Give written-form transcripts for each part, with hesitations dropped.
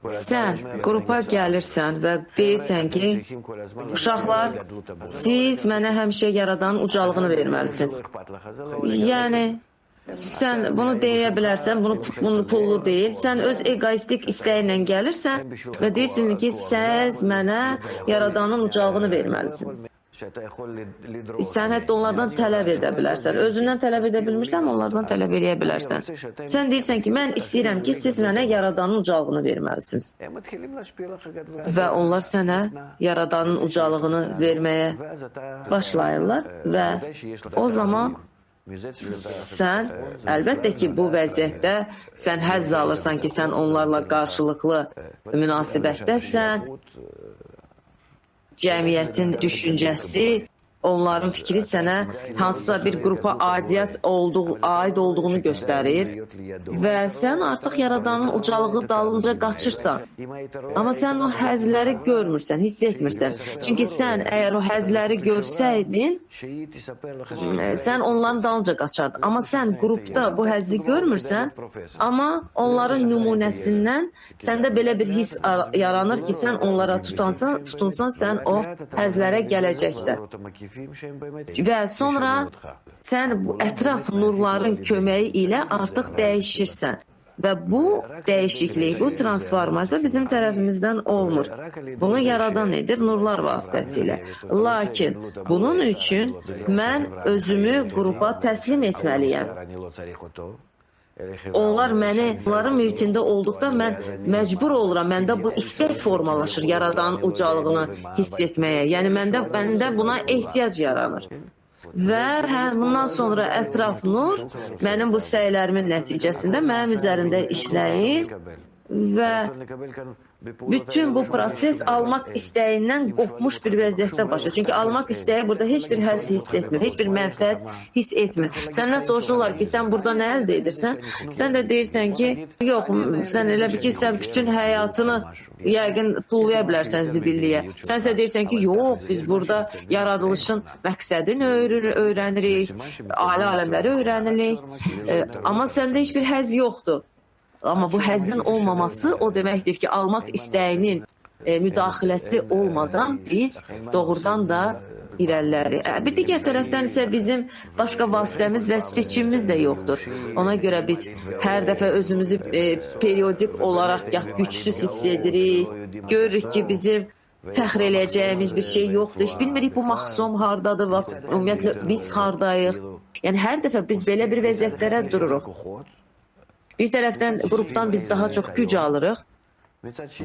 Sən qrupa gəlirsən və deyirsən ki, uşaqlar, siz mənə həmişə yaradanın ucalığını verməlisiniz. Yəni, sən bunu deyə bilərsən, bunu pullu deyil. Sən öz egoistik istəyinlə gəlirsən və deyirsən ki, siz mənə yaradanın ucalığını verməlisiniz. Sən hətta onlardan tələb edə bilərsən. Özündən tələb edə bilmirsən, onlardan tələb edə bilərsən. Sən deyirsən ki, mən istəyirəm ki, siz mənə yaradanın ucalığını verməlisiniz. Və onlar sənə yaradanın ucalığını verməyə başlayırlar və o zaman sən, əlbəttə ki, bu vəziyyətdə sən həzz alırsan ki, sən onlarla qarşılıqlı münasibətdəsən, cəmiyyətin düşüncəsi, onların fikri sənə hansısa bir qrupa aid olduğunu göstərir və sən artıq yaradanın ucalığı dalınca qaçırsan. Amma sən o həzləri görmürsən, hiss etmirsən. Çünki sən əgər o həzləri görsəydin, sən onların dalınca qaçardın. Amma sən qrupda bu həzzi görmürsən, amma onların nümunəsindən səndə belə bir hiss yaranır ki, sən onlara tutunsan, sən o həzlərə gələcəksən. Və sonra sən bu ətraf nurların köməyi ilə artıq dəyişirsən. Və bu dəyişiklik, bu transformasiya bizim tərəfimizdən olmur. Bunu yaradan edir nurlar vasitəsilə. Lakin bunun üçün mən özümü qrupa təslim etməliyəm. Onların mühitində olduqda mən məcbur oluram, məndə bu istək formalaşır, yaradanın ucalığını hiss etməyə. Yəni, məndə buna ehtiyac yaranır. Və bundan sonra ətraf nur mənim bu səylərimin nəticəsində mənim üzərimdə işləyir və bütün bu proses almaq istəyindən qopmuş bir vəziyyətdə başlayır. Çünki almaq istəyi burada heç bir həzz hiss etmir, heç bir mənfəət hiss etmir. Səndən soruşurlar ki, sən burada nə əldə edirsən? Sən də deyirsən ki, yox, sən elə bir ki, sən bütün həyatını yəqin pullaya bilərsən zibilliyə. Sənsə deyirsən ki, yox, biz burada yaradılışın məqsədini öyrənirik, ali aləmləri öyrənirik. Amma səndə heç bir həzz yoxdur. Amma bu həzzin olmaması o deməkdir ki, almaq istəyinin müdaxiləsi olmadan biz doğrudan da irəlilərik. Bir digər tərəfdən isə bizim başqa vasitəmiz və seçimimiz də yoxdur. Ona görə biz hər dəfə özümüzü periodik olaraq gücsüz hiss edirik. Görürük ki, bizim fəxr eləyəcəyimiz bir şey yoxdur. Heç bilmirik bu maxsum hardadır və ümumiyyətlə biz hardayıq. Yəni hər dəfə biz belə bir vəziyyətlərə dururuq. Bir tərəfdən qrupdan biz daha çox güc alırıq,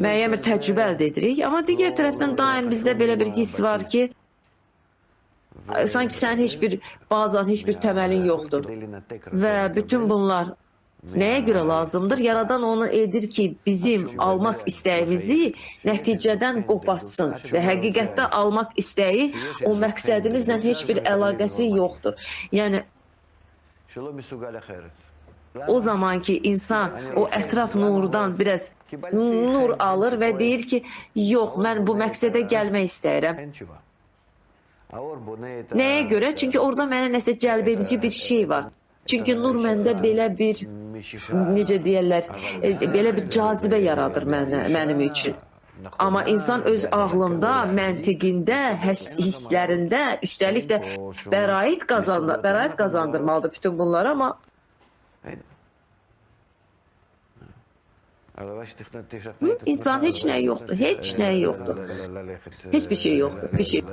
müəyyən bir təcrübə əldə edirik, amma digər tərəfdən daim bizdə belə bir hiss var ki, sanki sənin bazan heç bir təməlin yoxdur. Və bütün bunlar nəyə görə lazımdır? Yaradan onu edir ki, bizim almaq istəyimizi nəticədən qopartsın və həqiqətdə almaq istəyi o məqsədimizlə heç bir əlaqəsi yoxdur. Yəni, o zaman ki, insan o ətraf nurdan biraz nur alır və deyir ki, yox, mən bu məqsədə gəlmək istəyirəm. Nəyə görə? Çünki orada mənə nəsə cəlb edici bir şey var. Çünki nur məndə belə bir, necə deyərlər, belə bir cazibə yaradır mənim üçün. Amma insan öz ağlında, məntiqində, hisslərində, üstəlik də bəraət qazandırmalıdır bütün bunlar, amma insan heç nə yoxdur, heç nə yoxdur. Heç bir şey yoxdur, bir şey.